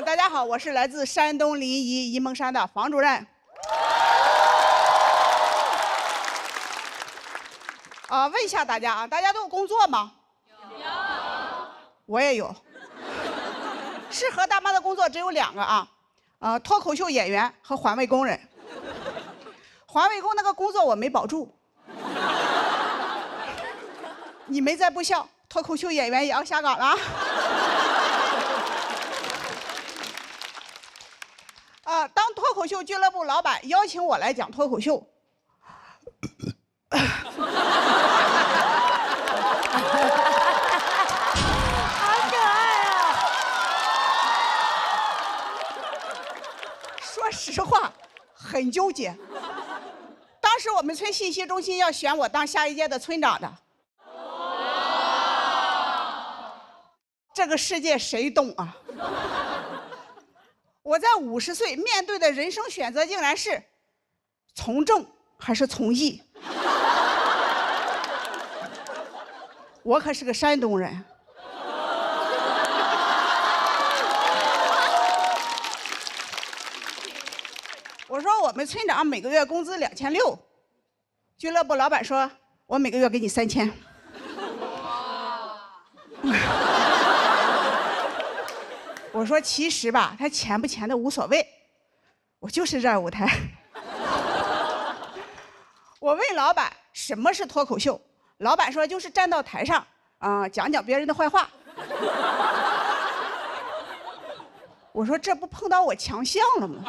大家好，我是来自山东临沂沂蒙山的房主任。问一下大家啊，大家都有工作吗？有。我也有。适合大妈的工作只有2个啊，脱口秀演员和环卫工人。环卫工那个工作我没保住。你们再不笑，脱口秀演员也要下岗了。当脱口秀俱乐部老板邀请我来讲脱口秀，好可爱啊！说实话，很纠结。当时我们村信息中心要选我当下一届的村长的。这个世界谁懂啊？我在50岁面对的人生选择竟然是从政还是从艺。我可是个山东人。我说我们村长每个月工资2600，俱乐部老板说我每个月给你3000。我说其实吧，他钱不钱的无所谓，我就是热舞台。我问老板什么是脱口秀，老板说就是站到台上讲讲别人的坏话。我说这不碰到我强项了吗？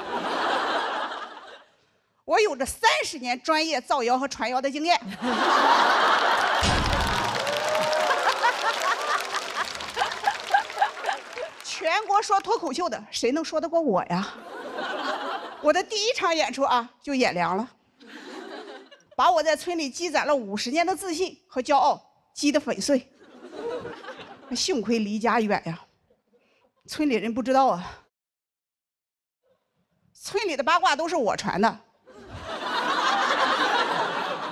我有着30年专业造谣和传谣的经验。全国说脱口秀的，谁能说得过我呀？我的第1场演出就演凉了，把我在村里积攒了50年的自信和骄傲击得粉碎。幸亏离家远呀，村里人不知道啊。村里的八卦都是我传的，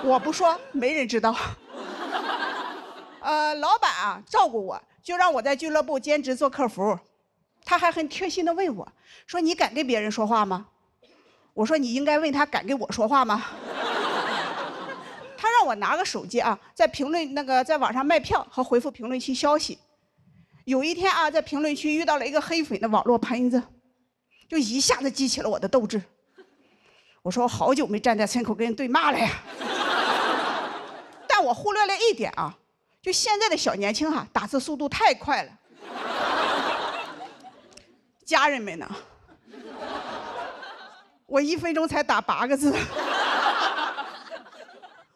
我不说，没人知道。老板照顾我，就让我在俱乐部兼职做客服。他还很贴心地问我，说你敢跟别人说话吗？我说你应该问他敢跟我说话吗？他让我拿个手机在评论在网上卖票和回复评论区消息。有一天在评论区遇到了一个黑粉的网络喷子，就一下子激起了我的斗志。我说我好久没站在村口跟人对骂了呀。但我忽略了一点就现在的小年轻打字速度太快了。家人们呢？我1分钟才打8个字，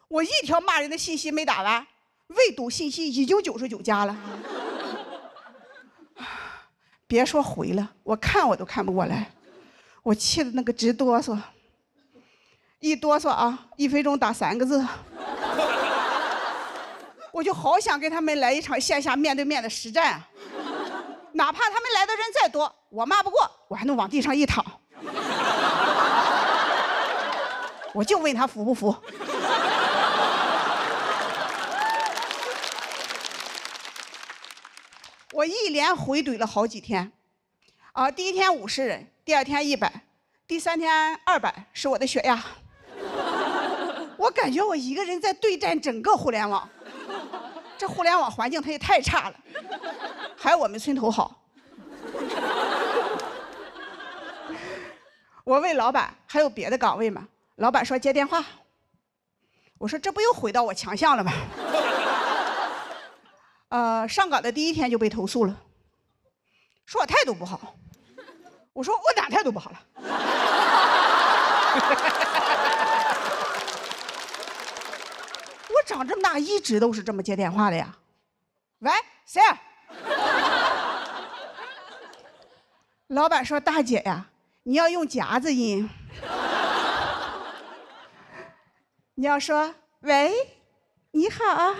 我1条骂人的信息没打完，未读信息已经99加了。别说回了，我看我都看不过来，我气得那个直哆嗦，一哆嗦1分钟打3个字。我就好想跟他们来一场线下面对面的实战哪怕他们来的人再多，我骂不过，我还能往地上一躺。我就问他服不服。我一连回怼了好几天，第1天50人，第2天100，第3天200，是我的血压。我感觉我一个人在对战整个互联网，这互联网环境它也太差了，还有我们村头好。我问老板还有别的岗位吗？老板说接电话。我说这不又回到我强项了吗？上岗的第1天就被投诉了，说我态度不好。我说我哪态度不好了？我长这么大一直都是这么接电话的呀。喂，谁啊？老板说大姐呀，你要用夹子音，你要说喂，你好啊。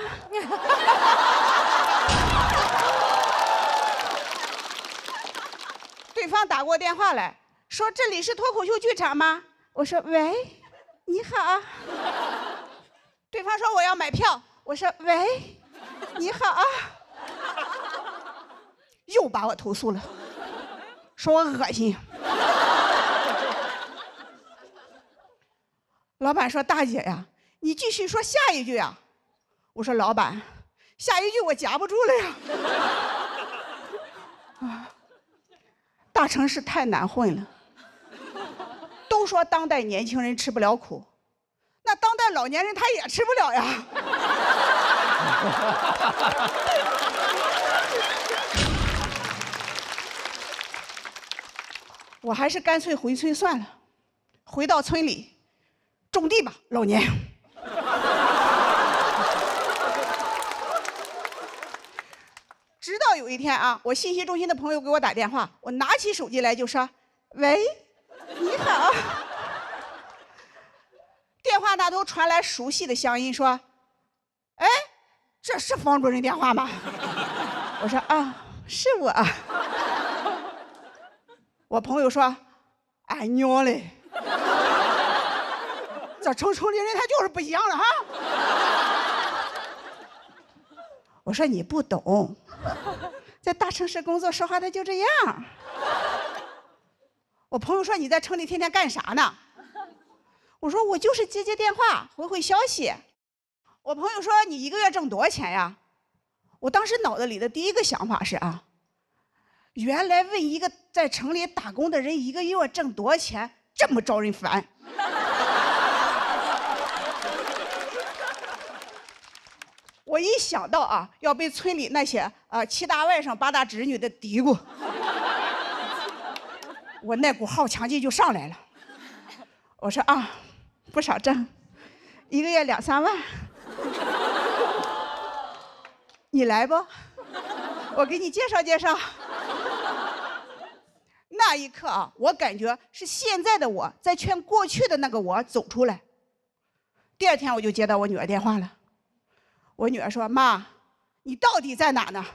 对方打过电话来说这里是脱口秀剧场吗？我说喂，你好啊。对方说我要买票，我说喂，你好啊。又把我投诉了，说我恶心。老板说：“大姐呀，你继续说下一句啊。”我说：“老板，下一句我夹不住了呀。”啊，大城市太难混了。都说当代年轻人吃不了苦，那当代老年人他也吃不了呀。我还是干脆回村算了，回到村里种地吧，老年。直到有一天啊，我信息中心的朋友给我打电话，我拿起手机来就说：“喂，你好。”电话那头传来熟悉的乡音，说：“哎，这是房主任电话吗？”我说：“啊，是我。”我朋友说：“哎娘嘞，这城里人他就是不一样了哈。”我说：“你不懂，在大城市工作说话他就这样。”我朋友说：“你在城里天天干啥呢？”我说：“我就是接接电话，回回消息。”我朋友说：“你一个月挣多少钱呀？”我当时脑子里的第一个想法是啊，原来问一个在城里打工的人一个月挣多少钱这么招人烦。我一想到啊要被村里那些七大外甥八大侄女的嘀咕，我那股好强劲就上来了。我说：“啊，不少挣，一个月2、3万，你来不？我给你介绍介绍。”那一刻啊，我感觉是现在的我在劝过去的那个我走出来。第2天我就接到我女儿电话了，我女儿说：“妈，你到底在哪呢？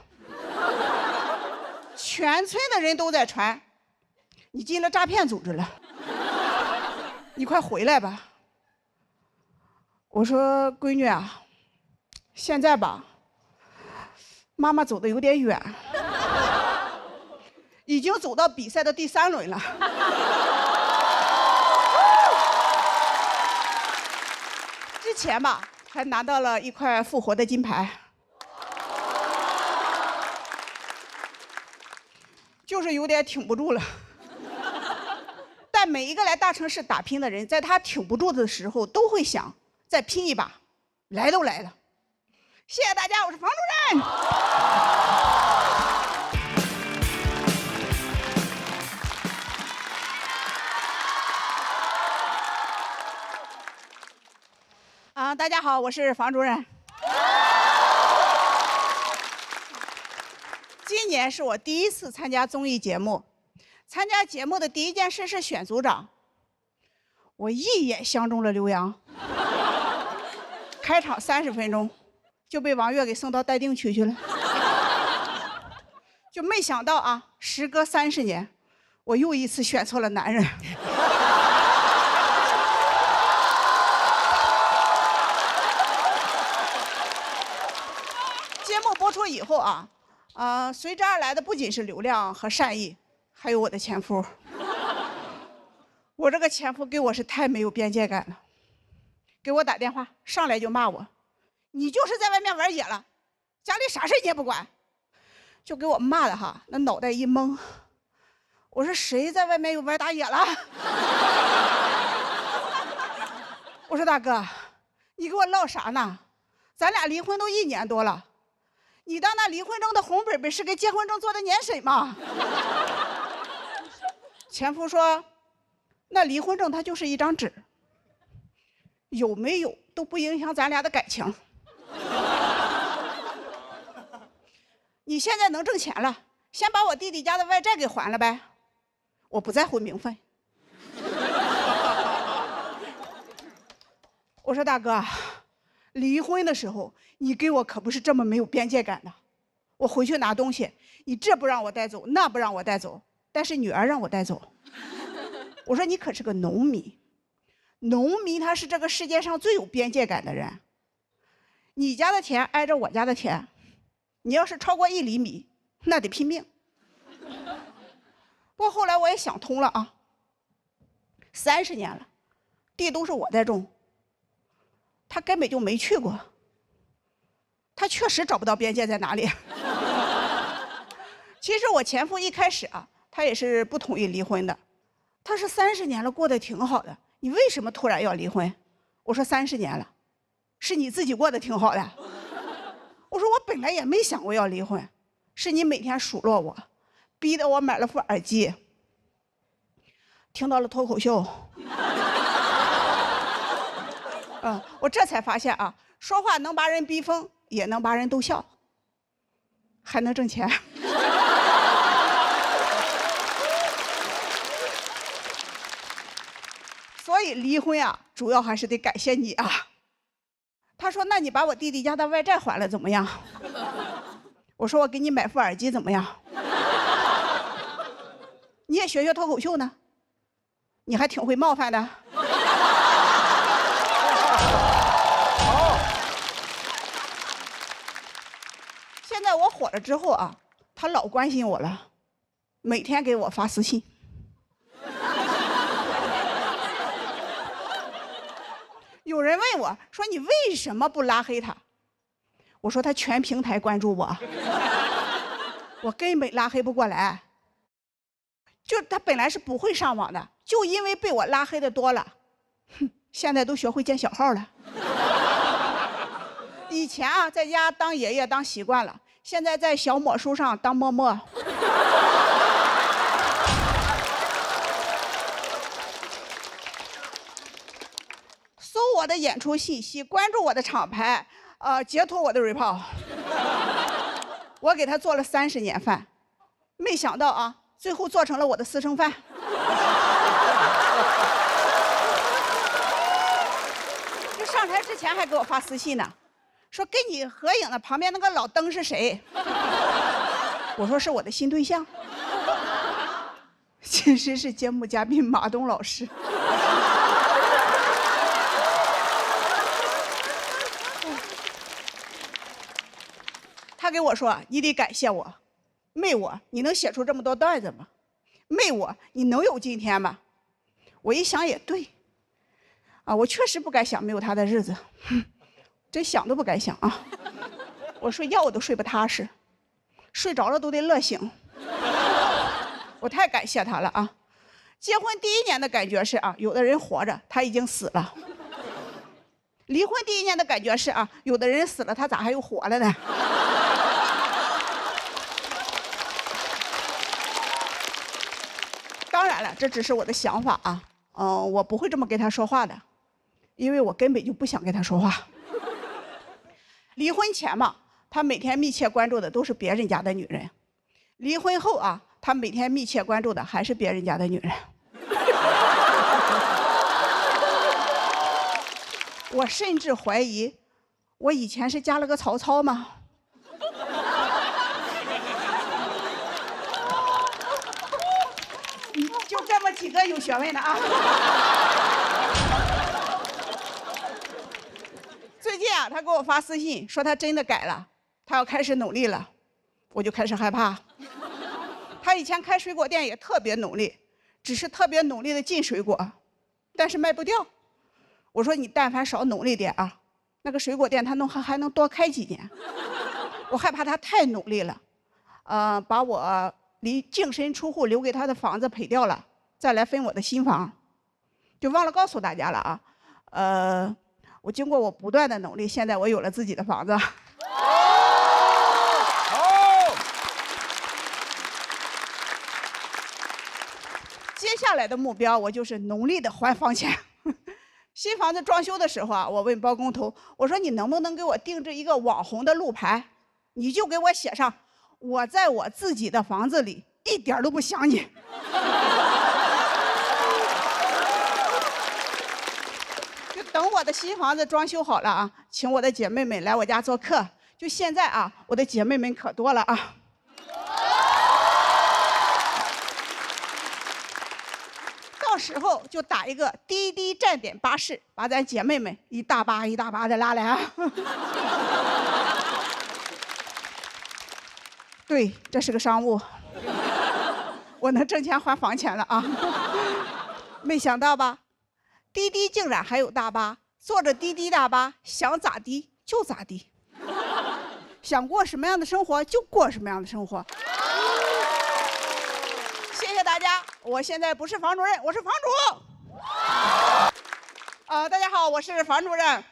全村的人都在传，你进了诈骗组织了，你快回来吧。”我说：“闺女啊，现在吧，妈妈走的有点远，已经走到比赛的第3轮了。”之前吧，还拿到了1块复活的金牌，就是有点挺不住了。但每一个来大城市打拼的人，在他挺不住的时候，都会想再拼一把，来都来了。谢谢大家，我是房主任。大家好，我是房主任。今年是我第1次参加综艺节目，参加节目的第1件事是选组长。我一眼相中了刘洋，开场30分钟就被王悦给送到待定区去了。就没想到啊，时隔30年，我又一次选错了男人。节目播出以后啊，随之而来的不仅是流量和善意，还有我的前夫。我这个前夫给我是太没有边界感了，给我打电话上来就骂我：“你就是在外面玩野了，家里啥事你也不管。”就给我骂的哈，那脑袋一懵。我说：“谁在外面又玩打野了？”我说：“大哥，你给我唠啥呢？咱俩离婚都1年多了，你当那离婚证的红本本是给结婚证做的年审吗？”前夫说：“那离婚证它就是一张纸，有没有都不影响咱俩的感情。你现在能挣钱了，先把我弟弟家的外债给还了呗，我不在乎名分。”我说：“大哥，离婚的时候你给我可不是这么没有边界感的。我回去拿东西，你这不让我带走，那不让我带走，但是女儿让我带走。”我说：“你可是个农民，农民他是这个世界上最有边界感的人。你家的田挨着我家的田，你要是超过1厘米，那得拼命。不过后来我也想通了啊，30年了，地都是我在种，他根本就没去过，他确实找不到边界在哪里。其实我前夫一开始啊，他也是不同意离婚的，他是30年了过得挺好的，你为什么突然要离婚？我说30年了，是你自己过得挺好的。我说我本来也没想过要离婚，是你每天数落我，逼得我买了副耳机，听到了脱口秀。我这才发现啊，说话能把人逼疯，也能把人逗笑，还能挣钱。所以离婚啊，主要还是得感谢你啊。他说：“那你把我弟弟家的外债还了怎么样？”我说：“我给你买副耳机怎么样？”你也学学脱口秀呢，你还挺会冒犯的。好。现在我火了之后啊，他老关心我了，每天给我发私信。有人问我说：“你为什么不拉黑他？”我说：“他全平台关注我，我根本拉黑不过来。就他本来是不会上网的，就因为被我拉黑的多了，现在都学会建小号了。以前啊，在家当爷爷当习惯了，现在在小某书上当陌陌。”搜我的演出信息，关注我的厂牌，截图我的 report。我给他做了30年饭，没想到啊，最后做成了我的私生饭。就上台之前还给我发私信呢，说跟你合影的旁边那个老登是谁？我说是我的新对象，其实是节目嘉宾马东老师。他给我说：“你得感谢我，没我你能写出这么多段子吗？没我你能有今天吗？”我一想也对，啊，我确实不该想没有他的日子，真想都不该想啊！我睡觉我都睡不踏实，睡着了都得乐醒。我太感谢他了啊！结婚第1年的感觉是啊，有的人活着他已经死了；离婚第1年的感觉是啊，有的人死了他咋还又活了呢？当然了，这只是我的想法啊，我不会这么跟他说话的，因为我根本就不想跟他说话。离婚前嘛，他每天密切关注的都是别人家的女人；离婚后啊，他每天密切关注的还是别人家的女人。我甚至怀疑，我以前是加了个曹操吗？就这么几个有学问的啊！最近啊，他给我发私信说他真的改了，他要开始努力了，我就开始害怕。他以前开水果店也特别努力，只是特别努力的进水果，但是卖不掉。我说你但凡少努力点啊，那个水果店他还能多开几年。我害怕他太努力了，把我离净身出户留给他的房子赔掉了，再来分我的新房，就忘了告诉大家了啊。我经过我不断的努力，现在我有了自己的房子。接下来的目标，我就是努力的还房钱。新房子装修的时候啊，我问包工头，我说你能不能给我定制一个网红的路牌？你就给我写上我在我自己的房子里一点都不想你。就等我的新房子装修好了啊，请我的姐妹们来我家做客。就现在啊，我的姐妹们可多了啊。到时候就打一个滴滴站点巴士，把咱姐妹们一大巴一大巴的拉来啊。对，这是个商务。我能挣钱还房钱了啊！没想到吧，滴滴竟然还有大巴，坐着滴滴大巴，想咋地就咋地，想过什么样的生活就过什么样的生活。谢谢大家，我现在不是房主任，我是房主。大家好，我是房主任。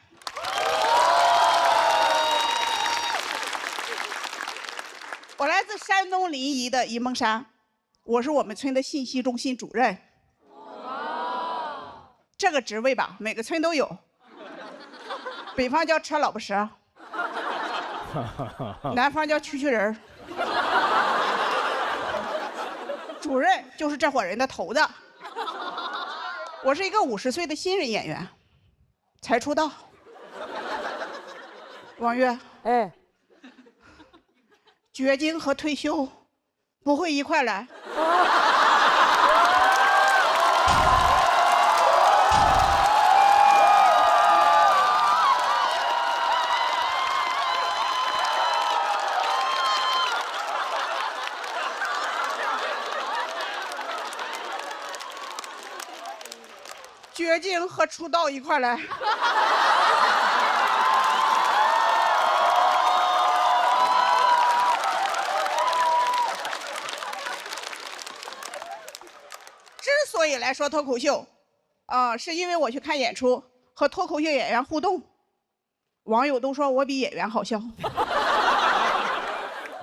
我来自山东临沂的沂蒙山，我是我们村的信息中心主任。这个职位吧，每个村都有。北方叫车老婆蛇，南方叫蛐蛐人。主任就是这伙人的头子。我是一个50岁的新人演员，才出道。王月，哎，绝经和退休不会一块来。绝经和出道一块来。之所以来说脱口秀，是因为我去看演出和脱口秀演员互动，网友都说我比演员好笑。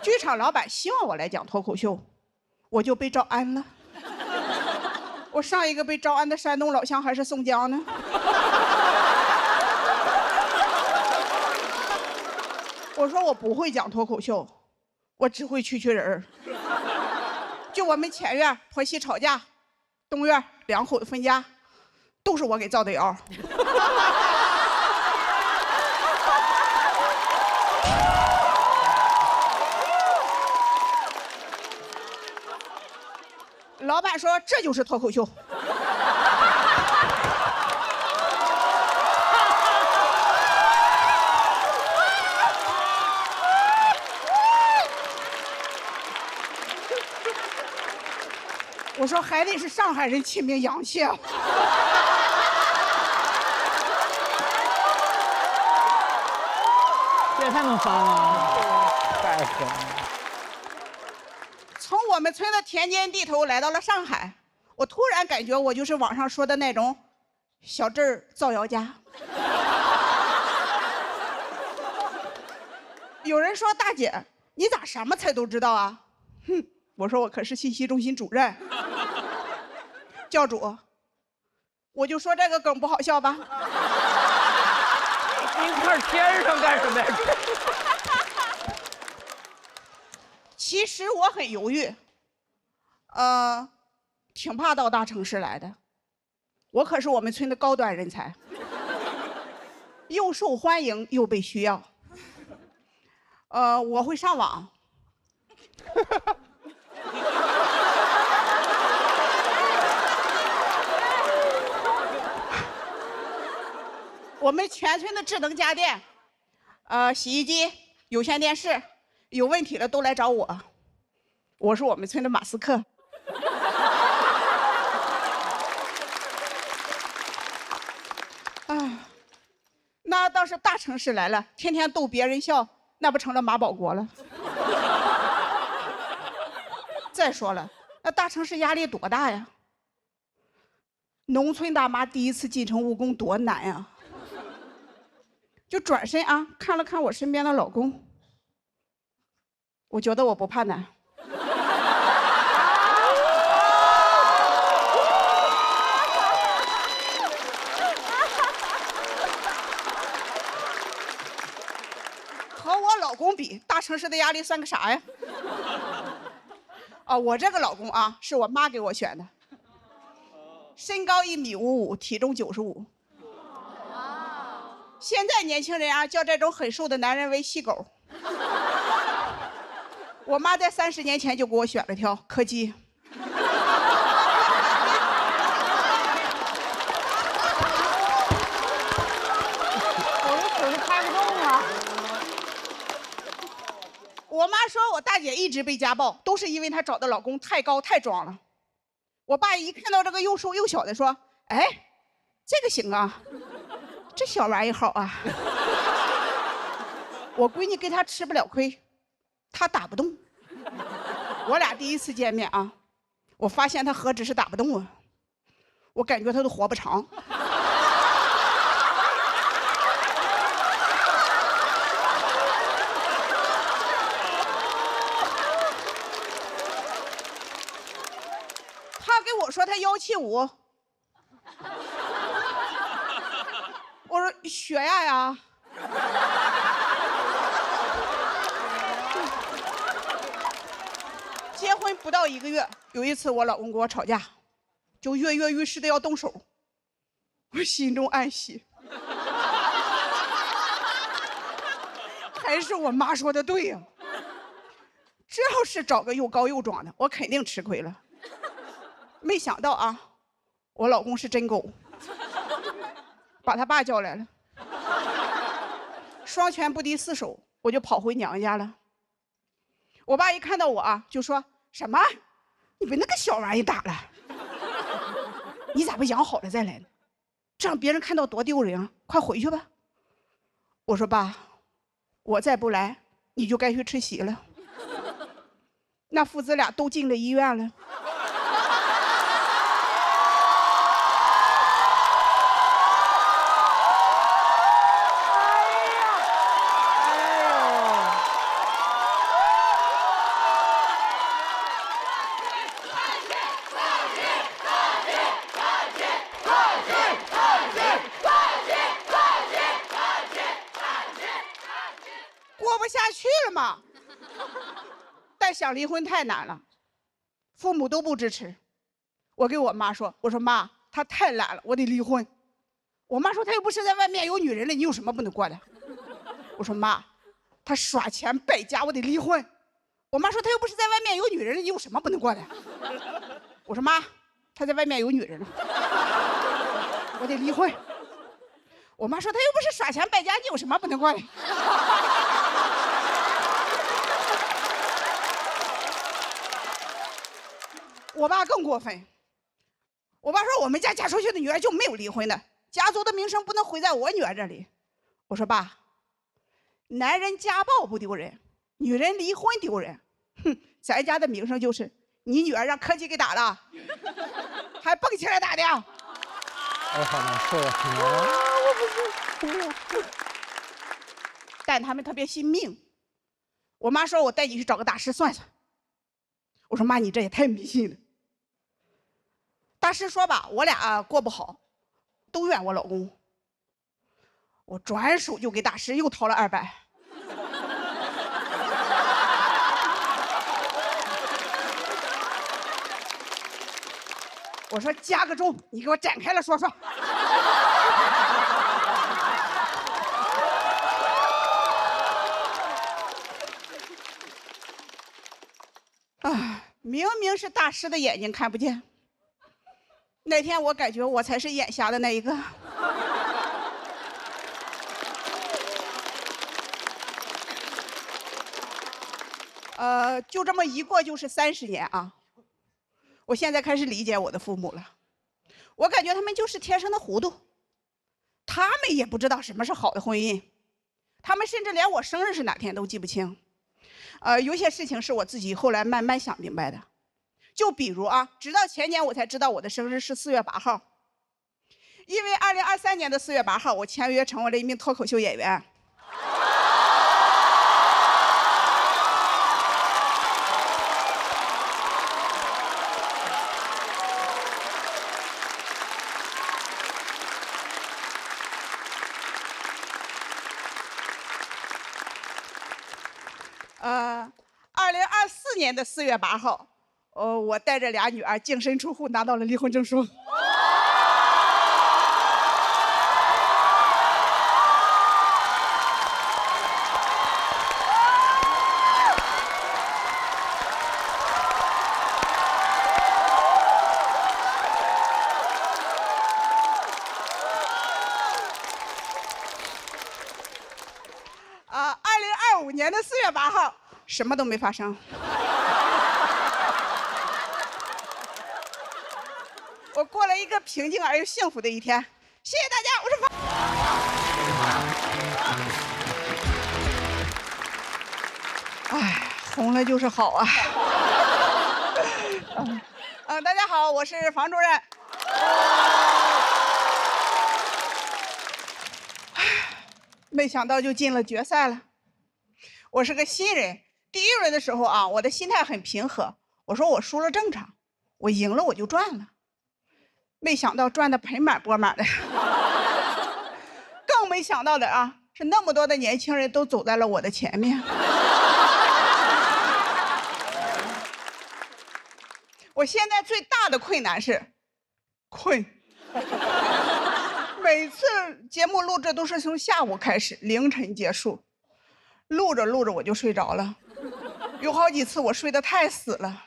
剧场老板希望我来讲脱口秀，我就被招安了。我上一个被招安的山东老乡还是宋江呢。我说我不会讲脱口秀，我只会蛐蛐人儿。就我们前院婆媳吵架，东院2口子分家，都是我给造的谣。老板说这就是脱口秀。我说还得是上海人亲民洋气啊。这也太能翻了，太狠了。从我们村的田间地头来到了上海，我突然感觉我就是网上说的那种小镇儿造谣家。有人说大姐，你咋什么菜都知道啊？哼，我说我可是信息中心主任。教主，我就说这个梗不好笑吧？您块天上干什么呀？其实我很犹豫，挺怕到大城市来的。我可是我们村的高端人才，又受欢迎又被需要。我会上网。我们全村的智能家电，洗衣机、有线电视，有问题了都来找我。我是我们村的马斯克。那倒是大城市来了，天天逗别人笑，那不成了马保国了？再说了，那大城市压力多大呀？农村大妈第一次进城务工多难呀！就转身啊，看了看我身边的老公，我觉得我不怕难。和我老公比，大城市的压力算个啥呀？我这个老公啊，是我妈给我选的，身高1.55米，体重95。现在年轻人啊，叫这种很瘦的男人为细狗。我妈在30年前就给我选了条柯基。我是拍不动啊。我妈说我大姐一直被家暴，都是因为她找的老公太高太壮了。我爸一看到这个又瘦又小的，说：“哎，这个行啊，这小玩意好啊。”我闺女给他吃不了亏，他打不动。我俩第一次见面啊，我发现他何止是打不动啊，我感觉他都活不长。他给我说他175，我说血压呀。结婚不到1个月，有一次我老公跟我吵架，就跃跃欲试的要动手，我心中暗喜，还是我妈说的对呀，这要是找个又高又壮的，我肯定吃亏了。没想到啊，我老公是真狗，把他爸叫来了，双拳不敌四手，我就跑回娘家了。我爸一看到我啊，就说：“什么？你被那个小玩意打了？你咋不养好了再来呢？这让别人看到多丢人啊！快回去吧。”我说：“爸，我再不来，你就该去吃席了。”那父子俩都进了医院了。过不下去了嘛，但想离婚太难了，父母都不支持。我给我妈说：“我说妈，他太懒了，我得离婚。”我妈说：“他又不是在外面有女人了，你有什么不能过的？”我说：“妈，他耍钱败家，我得离婚。”我妈说：“他又不是在外面有女人了，你有什么不能过的？”我说：“妈，他在外面有女人了，我得离婚。”我妈说：“他又不是耍钱败家，你有什么不能过的？”我爸更过分，我爸说：“我们家嫁出去的女儿就没有离婚的，家族的名声不能毁在我女儿这里。”我说：“爸，男人家暴不丢人，女人离婚丢人。哼，咱家的名声就是你女儿让柯基给打了，还蹦起来打的。”我好难受啊！我不是，但他们特别信命。我妈说：“我带你去找个大师算算。”我说：“妈，你这也太迷信了。”大师说吧，我俩过不好，都怨我老公。我转手就给大师又掏了200。我说：“加个钟，你给我展开了说说。”啊，明明是大师的眼睛看不见。那天我感觉我才是眼瞎的那一个。就这么一过就是30年啊。我现在开始理解我的父母了，我感觉他们就是天生的糊涂，他们也不知道什么是好的婚姻，他们甚至连我生日是哪天都记不清。有些事情是我自己后来慢慢想明白的，就比如啊，直到前年我才知道我的生日是4月8号，因为2023年的4月8号，我签约成为了一名脱口秀演员。2024年的4月8号，我带着俩女儿净身出户，拿到了离婚证书。2025年的4月8号，什么都没发生。我过了一个平静而又幸福的一天。谢谢大家，我是方。哎，红了就是好啊。大家好，我是房主任。没想到就进了决赛了。我是个新人，第一轮的时候啊，我的心态很平和，我说我输了正常，我赢了我就赚了。没想到赚得盆满钵满的。更没想到的啊，是那么多的年轻人都走在了我的前面。我现在最大的困难是困。每次节目录制都是从下午开始，凌晨结束，录着录着我就睡着了，有好几次我睡得太死了，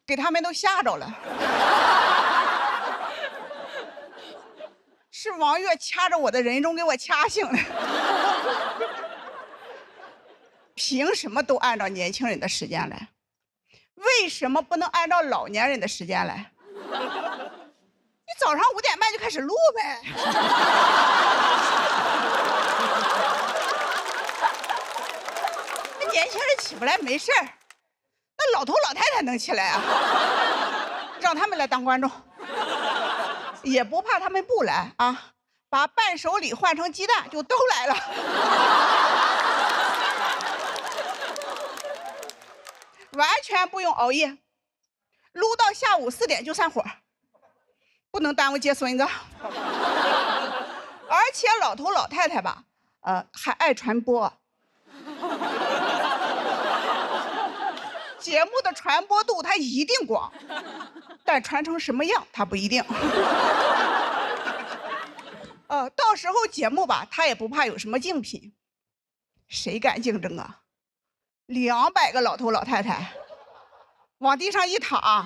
给他们都吓着了。是王月掐着我的人中给我掐醒了。凭什么都按照年轻人的时间来？为什么不能按照老年人的时间来？你早上5点半就开始录呗。那年轻人起不来没事儿，那老头老太太能起来啊？让他们来当观众，也不怕他们不来啊，把伴手礼换成鸡蛋就都来了。完全不用熬夜，录到下午4点就散伙，不能耽误接孙子。而且老头老太太吧，还爱传播。节目的传播度它一定广，但传成什么样它不一定。到时候节目吧，他也不怕有什么竞品，谁敢竞争啊？200个老头老太太往地上一躺，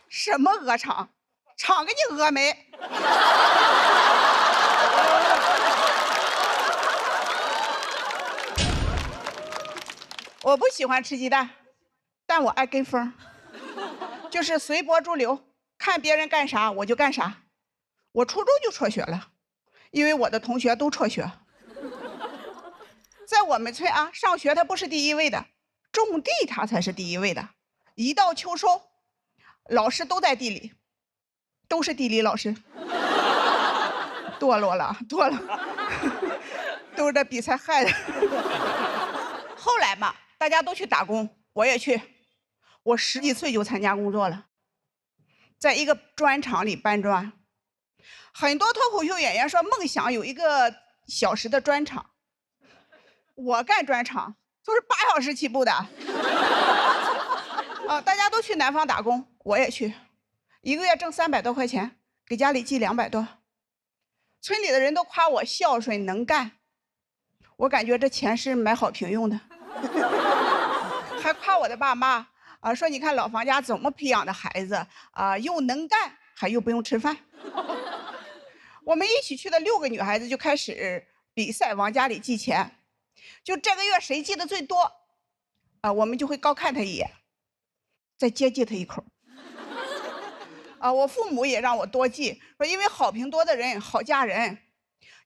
什么鹅场？场给你鹅没？我不喜欢吃鸡蛋，但我爱跟风，就是随波逐流，看别人干啥我就干啥。我初中就辍学了，因为我的同学都辍学。在我们村啊，上学它不是第一位的，种地它才是第一位的。一到秋收，老师都在地里，都是地理老师。堕落了，堕落，都是这比赛害的。后来嘛，大家都去打工，我也去。我10几岁就参加工作了，在一个砖厂里搬砖。很多脱口秀演员说梦想有1个小时的专场。我干专场都是8小时起步的。大家都去南方打工，我也去，1个月挣300多块钱，给家里寄200多。村里的人都夸我孝顺能干，我感觉这钱是买好评用的。还夸我的爸妈说你看老房家怎么培养的孩子又能干还又不用吃饭。我们一起去的6个女孩子就开始比赛往家里寄钱。就这个月谁寄的最多，我们就会高看他一眼，再接济他一口。我父母也让我多寄，说因为好评多的人好嫁人。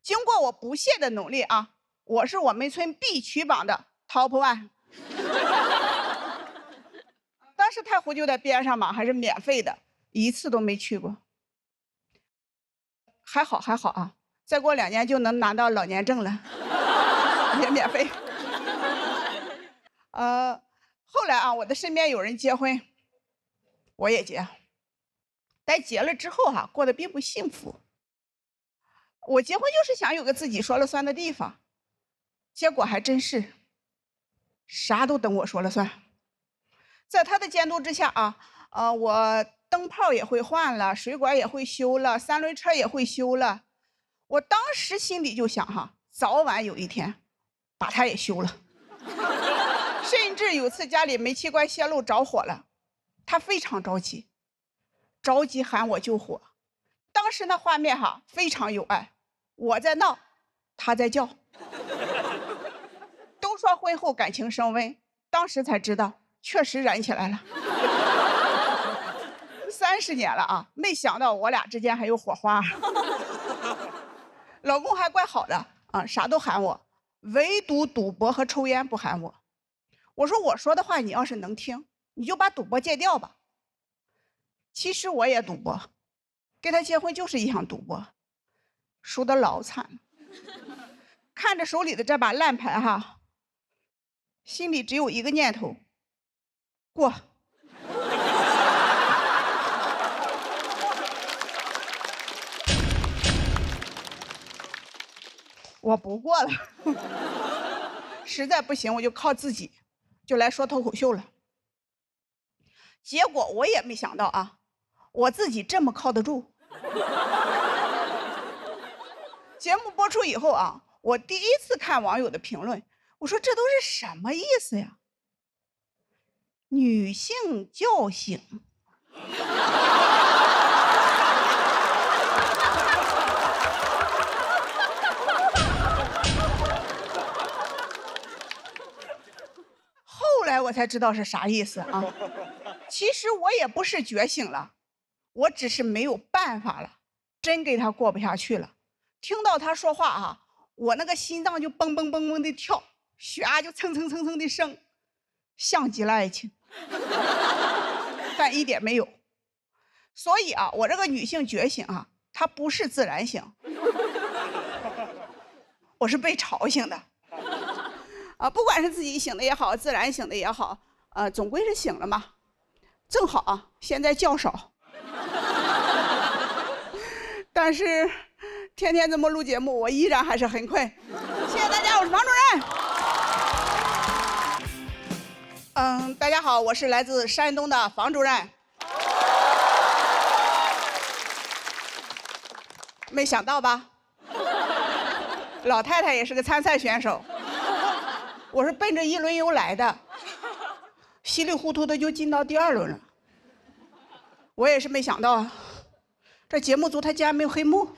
经过我不懈的努力啊，我是我们村必取榜的 top 1。当时太湖就在边上嘛，还是免费的，1次都没去过。还好啊，再过2年就能拿到老年证了。也免费。后来啊，我的身边有人结婚，我也结。但结了之后过得并不幸福。我结婚就是想有个自己说了算的地方，结果还真是啥都等我说了算。在他的监督之下我灯泡也会换了，水管也会修了，3轮车也会修了。我当时心里就想早晚有一天把它也修了。甚至有次家里煤气罐泄漏着火了，他非常着急喊我救火。当时那画面非常有爱，我在闹，他在叫。都说婚后感情升温，当时才知道确实燃起来了。30年了啊，没想到我俩之间还有火花。老公还怪好的啊，啥都喊我，唯独赌博和抽烟不喊我。我说我说的话你要是能听，你就把赌博戒掉吧。其实我也赌博，跟他结婚就是一场赌博，输得老惨了。看着手里的这把烂牌哈，心里只有一个念头：过。我不过了，实在不行我就靠自己，就来说脱口秀了。结果我也没想到啊，我自己这么靠得住。节目播出以后啊，我第一次看网友的评论，我说这都是什么意思呀？女性觉醒。后来我才知道是啥意思啊！其实我也不是觉醒了，我只是没有办法了，真跟他过不下去了。听到他说话啊，我那个心脏就蹦蹦蹦蹦的跳，血压就蹭蹭蹭蹭的升，像极了爱情，但一点没有。所以啊，我这个女性觉醒啊，它不是自然醒，我是被吵醒的。不管是自己醒的也好，自然醒的也好，总归是醒了嘛。正好啊，现在觉少，但是天天这么录节目，我依然还是很困。谢谢大家，我是房主任。大家好，我是来自山东的房主任。没想到吧？老太太也是个参赛选手。我是奔着1轮游来的，稀里糊涂的就进到第2轮了。我也是没想到啊，这节目组他竟然没有黑幕。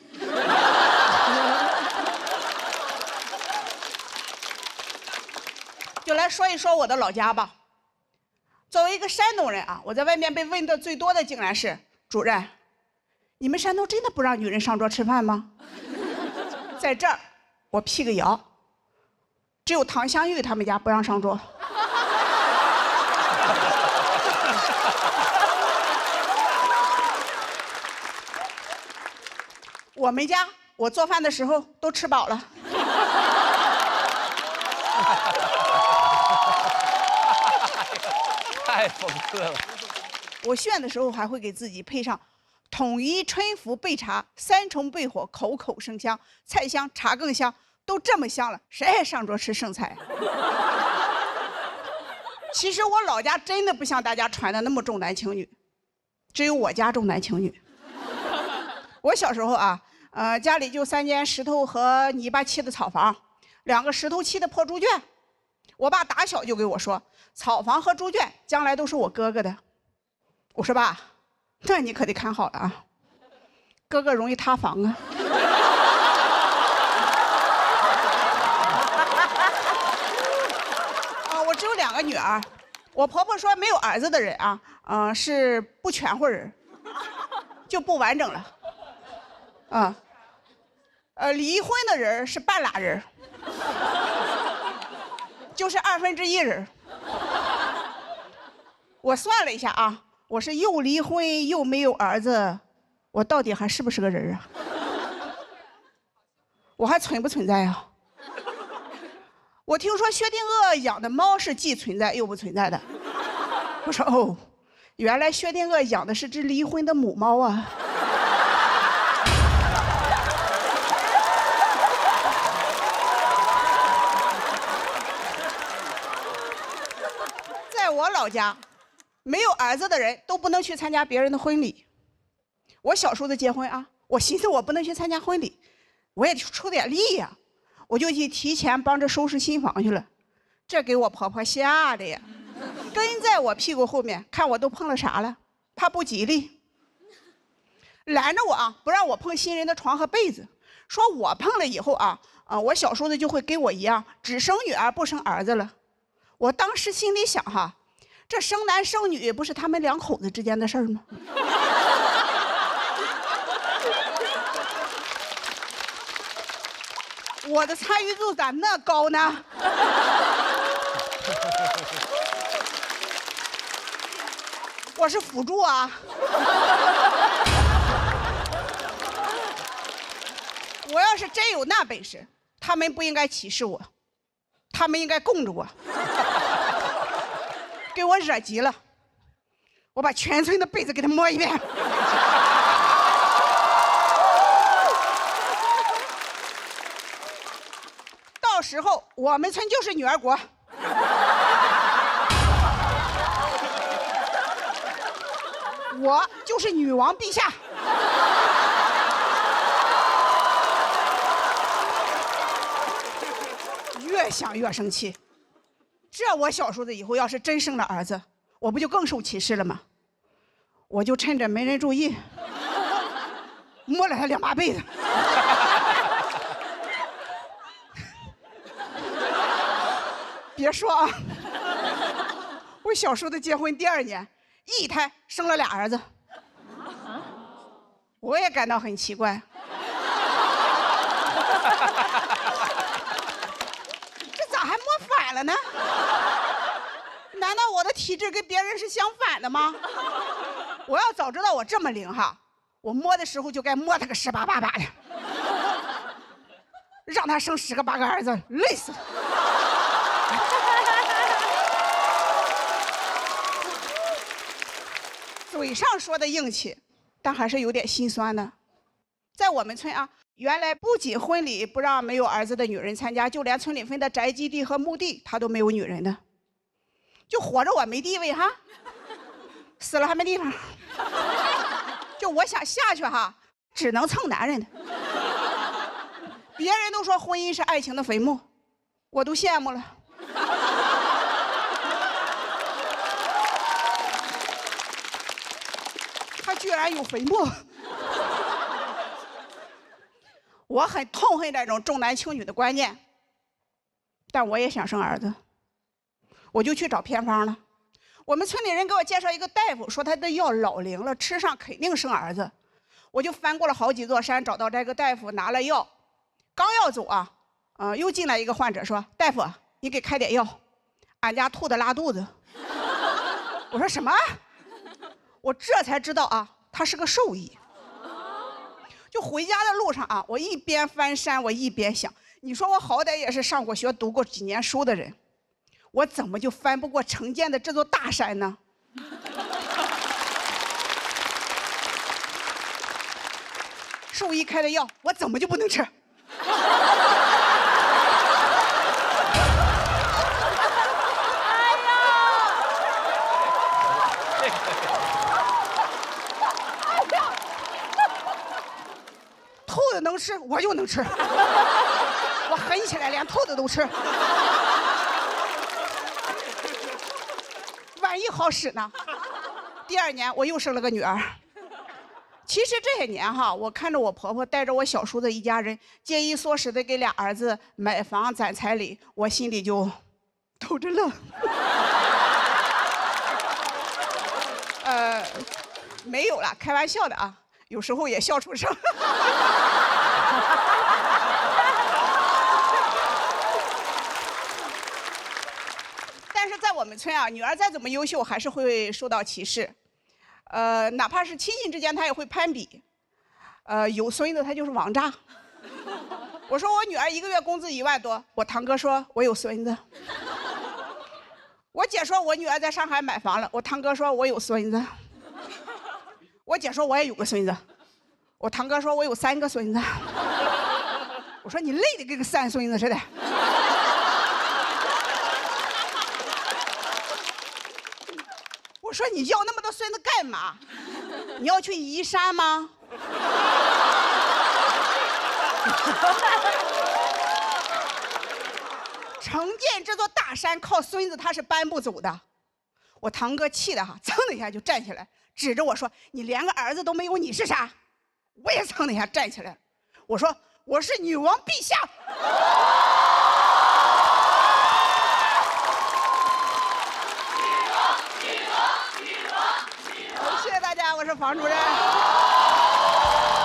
就来说一说我的老家吧。作为一个山东人啊，我在外面被问的最多的竟然是：主任，你们山东真的不让女人上桌吃饭吗？在这儿，我辟个谣。只有唐香玉他们家不让上桌。我们家我做饭的时候都吃饱了。太讽刺了。我炫的时候还会给自己配上统一春福备茶，3重备火，口口生香，菜香茶更香。都这么香了，谁还上桌吃剩菜？其实我老家真的不像大家传的那么重男轻女，只有我家重男轻女。我小时候啊，家里就3间石头和泥巴砌的草房，2个石头砌的破猪圈。我爸打小就给我说，草房和猪圈将来都是我哥哥的。我说爸，那你可得看好了啊，哥哥容易塌房啊。我只有2个女儿，我婆婆说没有儿子的人啊，是不全乎人，就不完整了，离婚的人是半拉人，就是1/2人。我算了一下啊，我是又离婚又没有儿子，我到底还是不是个人啊？我还存不存在啊？我听说薛定谔养的猫是既存在又不存在的。我说哦，原来薛定谔养的是只离婚的母猫啊。在我老家，没有儿子的人都不能去参加别人的婚礼。我小时候的结婚啊，我寻思我不能去参加婚礼，我也出点力呀。我就去提前帮着收拾新房去了，这给我婆婆吓的呀，跟在我屁股后面看我都碰了啥了，怕不吉利，拦着我啊，不让我碰新人的床和被子，说我碰了以后啊，我小时候的就会跟我一样，只生女儿不生儿子了。我当时心里想哈，这生男生女不是他们两口子之间的事儿吗？我的参与度咋那高呢？我是辅助啊。我要是真有那本事，他们不应该歧视我，他们应该供着我。给我惹急了，我把全村的被子给他摸一遍。到时候我们村就是女儿国。我就是女王陛下。越想越生气，这我小叔子以后要是真生了儿子，我不就更受歧视了吗？我就趁着没人注意，摸了他2把被子。别说啊，我小叔子结婚第2年，一胎生了2儿子，我也感到很奇怪。这咋还摸反了呢？难道我的体质跟别人是相反的吗？我要早知道我这么灵哈，我摸的时候就该摸他个10把8把的，让他生10个8个儿子，累死他。嘴上说的硬气，但还是有点心酸的。在我们村啊，原来不仅婚礼不让没有儿子的女人参加，就连村里分的宅基地和墓地，他都没有女人的。就活着我没地位哈，死了还没地方。就我想下去哈，只能蹭男人的。别人都说婚姻是爱情的坟墓，我都羡慕了。他居然有坟墓。我很痛恨这种重男轻女的观念，但我也想生儿子，我就去找偏方了。我们村里人给我介绍一个大夫，说他的药老灵了，吃上肯定生儿子。我就翻过了好几座山，找到这个大夫，拿了药，刚要走啊，又进来一个患者说：“大夫，你给开点药，俺家兔子拉肚子。”我说什么？我这才知道啊，他是个兽医。就回家的路上啊，我一边翻山，我一边想，你说我好歹也是上过学、读过几年书的人，我怎么就翻不过城建的这座大山呢？兽医开的药，我怎么就不能吃？兔子能吃，我就能吃。我狠起来，连兔子都吃。万一好使呢？第2年我又生了个女儿。其实这些年哈，我看着我婆婆带着我小叔子一家人节衣缩食的给2儿子买房攒彩礼，我心里就偷着乐。没有了，开玩笑的啊，有时候也笑出声。但是在我们村啊，女儿再怎么优秀，还是会受到歧视。哪怕是亲戚之间，她也会攀比。有孙子，她就是王炸。我说我女儿1个月工资1万多，我堂哥说我有孙子。我姐说我女儿在上海买房了，我堂哥说我有孙子。我姐说我也有个孙子，我堂哥说我有3个孙子。我说你累得跟个3孙子似的。我说你要那么多孙子干嘛？你要去移山吗？城建这座大山靠孙子他是搬不走的。我堂哥气得哈，噌的一下就站起来，指着我说：“你连个儿子都没有，你是啥？”我也噌的一下站起来，我说：“我是女王陛下。”女王我是房主任。